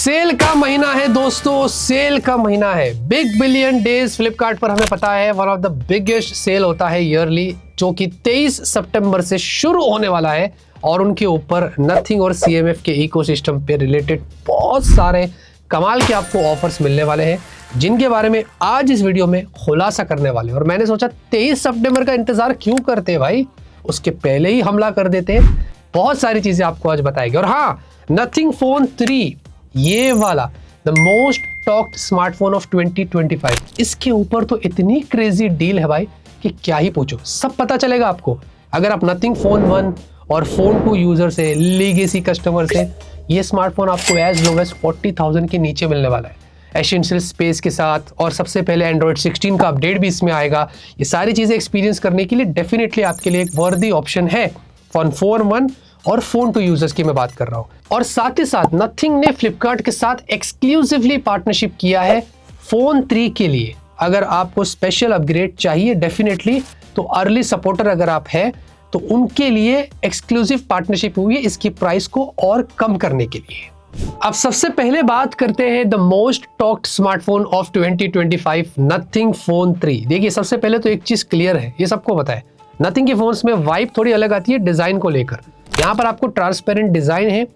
Cell का महीना है दोस्तों, सेल का महीना है। बिग बिलियन डेज फ्लिपकार्ट पर हमें पता है one of the biggest sale होता है ईयरली, जो कि 23 सितंबर से शुरू होने वाला है और उनके ऊपर नथिंग और सीएमएफ के इकोसिस्टम पे रिलेटेड बहुत सारे कमाल के आपको ऑफर्स मिलने वाले हैं, जिनके बारे में आज इस वीडियो में खुलासा करने वाले हैं। और मैंने सोचा 23 सितंबर का इंतजार क्यों करते हैं भाई, उसके पहले ही हमला कर देते हैं। बहुत सारी चीजें आपको आज बताएंगे। और हाँ, नथिंग फोन 3 ये वाला the most talked smartphone of 2025, इसके ऊपर तो इतनी क्रेजी डील है भाई कि क्या ही पूछो। सब पता चलेगा आपको अगर आप नथिंग फोन 1 और फोन 2 यूजर से, लीगेसी कस्टमर से। ये स्मार्टफोन आपको एज लो एज 40,000 के नीचे मिलने वाला है, एसेंशियल स्पेस के साथ। और सबसे पहले एंड्रॉइड 16 का अपडेट भी इसमें आएगा। ये सारी चीजें एक्सपीरियंस करने के लिए डेफिनेटली आपके लिए एक वर्दी ऑप्शन है फोन 1 और फोन 2 यूजर्स की मैं बात कर रहा हूं। और साथ ही साथ नथिंग ने फ्लिपकार्ट के साथ एक्सक्लूसिवली पार्टनरशिप किया है फोन 3 के लिए। अगर आपको स्पेशल अपग्रेड चाहिए डेफिनेटली, तो अर्ली सपोर्टर अगर आप है तो उनके लिए एक्सक्लूसिव पार्टनरशिप हुई है इसकी प्राइस को और कम करने के लिए। अब सबसे पहले बात करते हैं the most talked smartphone of 2025 nothing phone 3। देखिए, सबसे पहले तो एक चीज क्लियर है, ये सबको पता है, नथिंग के फोन्स में वाइब थोड़ी अलग आती है डिजाइन को लेकर। यहाँ पर आपको ट्रांसपेरेंट डिजाइन है,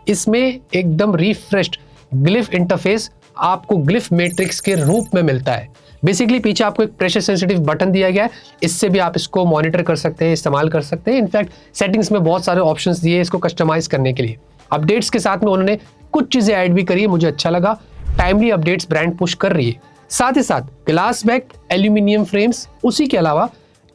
इसमें एकदम रिफ्रेश्ड ग्लिफ इंटरफेस आपको ग्लिफ मैट्रिक्स के रूप में मिलता है। बेसिकली पीछे आपको एक प्रेशर सेंसिटिव बटन दिया गया है, इससे भी आप इसको मॉनिटर कर सकते हैं, इस्तेमाल कर सकते हैं। इनफैक्ट सेटिंग्स में बहुत सारे ऑप्शंस दिए इसको कस्टमाइज करने के लिए। अपडेट्स के साथ में उन्होंने कुछ चीजें ऐड भी करी है, मुझे अच्छा लगा। टाइमली अपडेट्स ब्रांड पुश कर रही है। साथ ही साथ ग्लास बैक एल्यूमिनियम फ्रेम्स, उसी के अलावा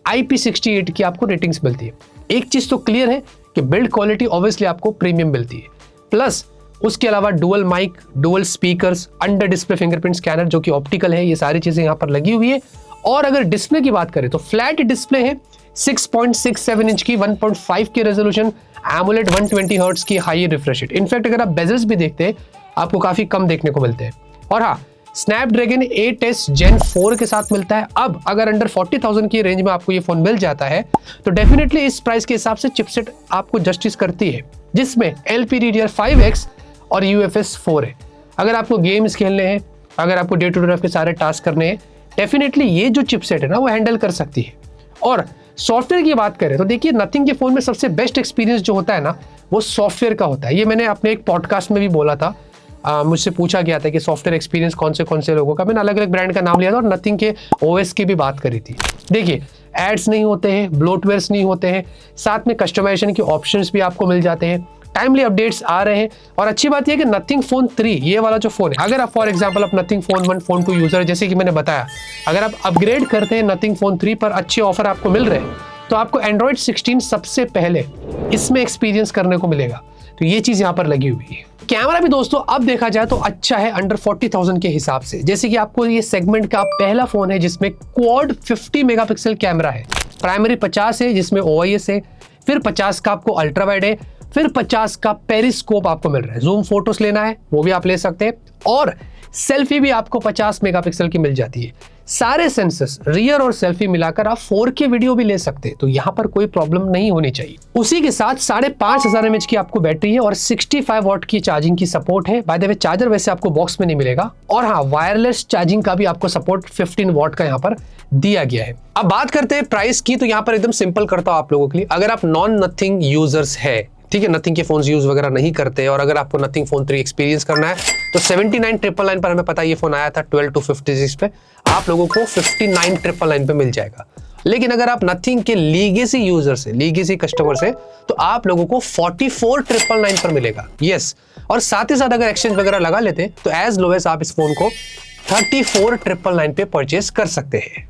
IP68 की आपको रेटिंग्स मिलती है। एक चीज तो क्लियर है कि बिल्ड क्वालिटी ऑब्वियसली आपको प्रीमियम मिलती है। प्लस उसके अलावा dual mic, dual speakers, under display fingerprint scanner जो कि ऑप्टिकल है, ये सारी चीजें यहाँ पर लगी हुई है। और अगर डिस्प्ले की बात करें तो फ्लैट डिस्प्ले है, 6.67 इंच की 1.5 की रेजोल्यूशन, एमोलेड 120 हर्ट्ज की हाई रिफ्रेश रेट। इनफैक्ट अगर आप बेजल्स भी देखते हैं आपको काफी कम देखने को मिलते हैं। और हाँ, स्नैपड्रैगन 8S Gen 4 के साथ मिलता है। अब अगर अंडर 40,000 की रेंज में आपको ये फोन मिल जाता है तो डेफिनेटली इस प्राइस के हिसाब से चिपसेट आपको जस्टिस करती है, जिसमें LPDDR5X और UFS 4 है। अगर आपको गेम्स खेलने हैं, अगर आपको डे टू डे के सारे टास्क करने हैं, डेफिनेटली ये जो चिपसेट है ना वो हैंडल कर सकती है। और सॉफ्टवेयर की बात करें तो देखिए, नथिंग के फोन में सबसे बेस्ट एक्सपीरियंस जो होता है ना वो सॉफ्टवेयर का होता है। ये मैंने अपने एक पॉडकास्ट में भी बोला था। मुझसे पूछा गया था कि सॉफ्टवेयर एक्सपीरियंस कौन से लोगों का, मैंने अलग अलग ब्रांड का नाम लिया था और नथिंग के OS की भी बात करी थी। देखिए, एड्स नहीं होते हैं, ब्लोटवेयर्स नहीं होते हैं, साथ में कस्टमाइजेशन के ऑप्शंस भी आपको मिल जाते हैं, टाइमली अपडेट्स आ रहे हैं। और अच्छी बात यह कि नथिंग फोन 3 ये वाला जो फोन है, अगर आप फॉर एग्जांपल आप नथिंग फोन 1 फोन 2 यूजर, जैसे कि मैंने बताया, अगर आप अपग्रेड करते हैं नथिंग फोन 3 पर अच्छे ऑफर आपको मिल रहे हैं तो आपको एंड्रॉइड 16 सबसे पहले इसमें एक्सपीरियंस करने को मिलेगा। तो ये चीज यहाँ पर लगी हुई है। कैमरा भी दोस्तों अब देखा जाए तो अच्छा है अंडर 40,000 के हिसाब से। जैसे कि आपको ये सेगमेंट का पहला फोन है जिसमें क्वाड 50 मेगापिक्सल कैमरा है, प्राइमरी 50 है जिसमें OIS है, फिर 50 का आपको अल्ट्रा वाइड है, फिर 50 का पेरिस्कोप आपको मिल रहा है। जूम फोटोस लेना है वो भी आप ले सकते हैं, और सेल्फी भी आपको 50 मेगापिक्सल की मिल जाती है। सारे सेंसर्स रियर और सेल्फी मिलाकर आप 4K वीडियो भी ले सकते हैं, तो यहाँ पर कोई प्रॉब्लम नहीं होनी चाहिए। उसी के साथ 5,500 mAh की आपको बैटरी है और 65 वाट की चार्जिंग की सपोर्ट है। बाय द वे, चार्जर वैसे आपको बॉक्स में नहीं मिलेगा। और हाँ, वायरलेस चार्जिंग का भी आपको सपोर्ट 15 वाट का यहाँ पर दिया गया है। अब बात करते हैं प्राइस की, तो यहाँ पर एकदम सिंपल करता हूँ आप लोगों के लिए। अगर आप नॉन नथिंग यूजर्स है, ठीक है, नथिंग के फोन यूज वगैरह नहीं करते और अगर आपको नथिंग फोन 3 एक्सपीरियंस करना है तो 79,999 पर हमें पता है ये फोन आया था 12,256 पे, आप लोगों को 59,999 पे मिल जाएगा। लेकिन अगर आप नथिंग के लीगेसी यूजर से, लीगेसी कस्टमर से, तो आप लोगों को 44,999 पर मिलेगा। यस, और साथ ही साथ अगर एक्सचेंज वगैरह लगा लेते तो एज लो एज आप इस फोन को 34,999 पे परचेज कर सकते हैं।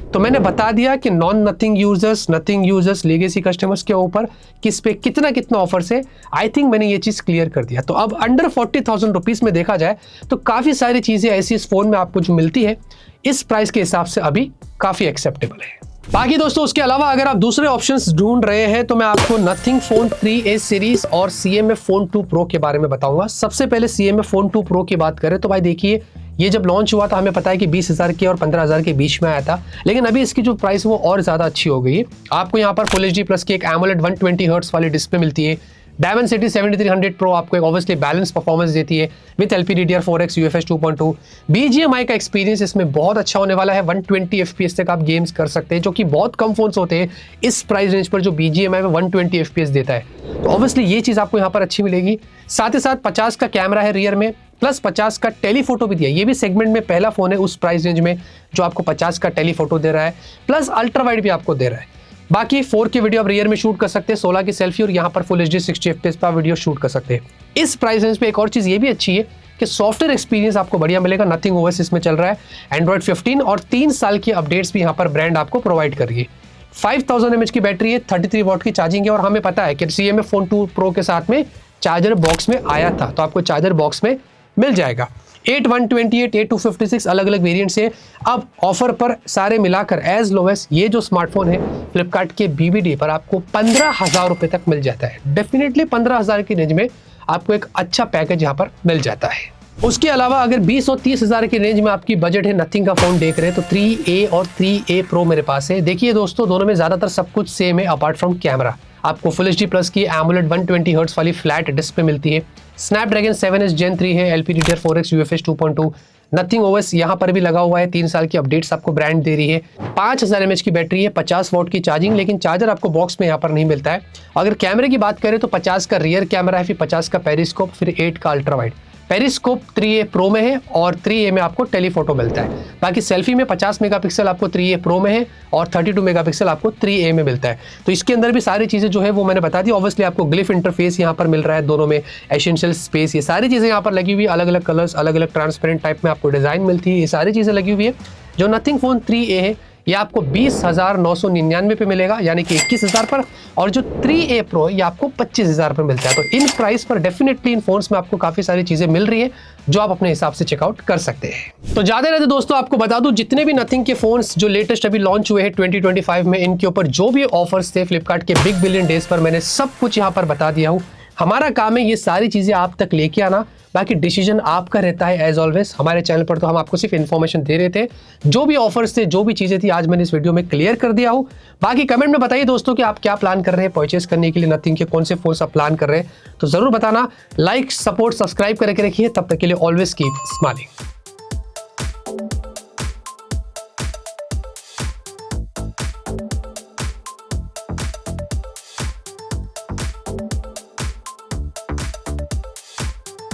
तो मैंने बता दिया कि नथिंग यूजर्स, लीगेसी कस्टमर्स के ऊपर किस पे कितना ऑफर्स है। आई थिंक मैंने ये चीज क्लियर कर दिया। तो अब अंडर 40,000 रुपीज में देखा जाए तो काफी सारी चीजें ऐसी इस फोन में आपको जो मिलती है इस प्राइस के हिसाब से अभी काफी एक्सेप्टेबल है। बाकी दोस्तों, उसके अलावा अगर आप दूसरे ऑप्शंस ढूंढ रहे हैं तो मैं आपको नथिंग फोन 3A सीरीज और CMF फोन 2 Pro के बारे में बताऊंगा। सबसे पहले CMF फोन 2 Pro की बात करें तो भाई देखिए, ये जब लॉन्च हुआ था हमें पता है कि 20,000 के और 15,000 के बीच में आया था, लेकिन अभी इसकी जो प्राइस वो और ज़्यादा अच्छी हो गई है। आपको यहाँ पर फुल HD प्लस की एक एमोलेड 120 हर्ट्ज वाली डिस्प्ले मिलती है, डायमंड सिटी 7300 प्रो आपको एक ऑब्वियसली बैलेंस परफॉर्मेंस देती है विद LPDDR4X UFS 2.2। BGMI का एक्सपीरियंस इसमें बहुत अच्छा होने वाला है, 120 FPS तक आप गेम्स कर सकते हैं, जो कि बहुत कम फोन्स होते हैं इस प्राइस रेंज पर जो BGMI में 120 FPS देता है। तो ऑब्वियसली ये चीज़ आपको यहाँ पर अच्छी मिलेगी। साथ ही साथ 50 का कैमरा है रियर में, प्लस 50 का टेलीफोटो भी दिया। ये भी सेगमेंट में पहला फोन है उस प्राइस रेंज में जो आपको 50 का टेलीफोटो दे रहा है, प्लस अल्ट्रा वाइड भी आपको दे रहा है। बाकी 4K वीडियो आप रियर में शूट कर सकते हैं, 16 की सेल्फी, और यहाँ पर फुल HD 60 FPS पर वीडियो शूट कर सकते हैं। इस प्राइस रेंज पे एक और चीज़ ये भी अच्छी है कि सॉफ्टवेयर एक्सपीरियंस आपको बढ़िया मिलेगा। नथिंग OS इसमें चल रहा है, Android 15 और 3 साल की अपडेट्स भी यहाँ पर ब्रांड आपको प्रोवाइड कर रही है। 5000 mAh की बैटरी है, 33 वॉट की चार्जिंग है, और हमें पता है कि CMA फोन 2 Pro के साथ में चार्जर बॉक्स में आया था, तो आपको चार्जर बॉक्स में मिल जाएगा। 8128, 8256 अलग अलग वेरिएंट्स है। अब ऑफर पर सारे मिलाकर एज लो एज ये जो स्मार्टफोन है फ्लिपकार्ट के BBD पर आपको 15,000 रुपए तक मिल जाता है। डेफिनेटली 15,000 की रेंज में आपको एक अच्छा पैकेज यहाँ पर मिल जाता है। उसके अलावा अगर 20 और 30,000 की रेंज में आपकी बजट है, नथिंग का फोन देख रहे हैं, तो 3A और 3A Pro मेरे पास है। देखिए दोस्तों, दोनों में ज्यादातर सब कुछ सेम है अपार्ट फ्रॉम कैमरा। आपको फुल HD प्लस की AMOLED 120 हर्ट्ज वाली फ्लैट डिस्प्ले मिलती है। स्नैपड्रैगन 7S Gen 3 है, LPDDR4X UFS 2.2। नथिंग OS यहाँ पर भी लगा हुआ है, 3 साल की अपडेट्स आपको ब्रांड दे रही है। 5000 mAh की बैटरी है, 50 वॉट की चार्जिंग, लेकिन चार्जर आपको बॉक्स में यहाँ पर नहीं मिलता है। अगर कैमरे की बात करें तो 50 का रियर कैमरा है, फिर 50 का पेरिस्कोप, फिर 8 का ultra wide. Periscope 3A Pro में है और 3A में आपको टेलीफोटो मिलता है। बाकी सेल्फी में 50 मेगापिक्सल आपको 3A Pro में है और 32 मेगापिक्सल आपको 3A में मिलता है। तो इसके अंदर भी सारी चीज़ें जो है वो मैंने बता दी। ऑब्वियसली आपको ग्लिफ इंटरफेस यहाँ पर मिल रहा है दोनों में, एसेंशियल स्पेस, ये सारी चीज़ें यहाँ पर लगी हुई है। अलग अलग कलर्स, अलग अलग ट्रांसपेरेंट टाइप में आपको डिज़ाइन मिलती है, ये सारी चीज़ें लगी हुई है। जो नथिंग फोन 3A है ये आपको 20,999 पे मिलेगा, यानी कि 21,000 पर, और जो 3A Pro ये आपको 25,000 पर मिलता है। तो इन प्राइस पर डेफिनेटली इन फोन्स में आपको काफी सारी चीजें मिल रही है जो आप अपने हिसाब से चेकआउट कर सकते हैं। तो ज्यादा रहते दोस्तों आपको बता दूं, जितने भी नथिंग के फोन्स जो लेटेस्ट अभी लॉन्च हुए हैं 2025 में, इनके ऊपर जो भी ऑफर्स थे फ्लिपकार्ट के बिग बिलियन डेज पर, मैंने सब कुछ यहाँ पर बता दिया हूँ। हमारा काम है ये सारी चीजें आप तक लेके आना, बाकी डिसीजन आपका रहता है एज ऑलवेज। हमारे चैनल पर तो हम आपको सिर्फ इन्फॉर्मेशन दे रहे थे, जो भी ऑफर्स थे, जो भी चीजें थी, आज मैंने इस वीडियो में क्लियर कर दिया हूं। बाकी कमेंट में बताइए दोस्तों कि आप क्या प्लान कर रहे हैं परचेस करने के लिए, नथिंग के कौन से फोन आप प्लान कर रहे हैं, तो जरूर बताना। लाइक, सपोर्ट, सब्सक्राइब करके रखिए। तब तक के लिए ऑलवेज कीप स्माइलिंग।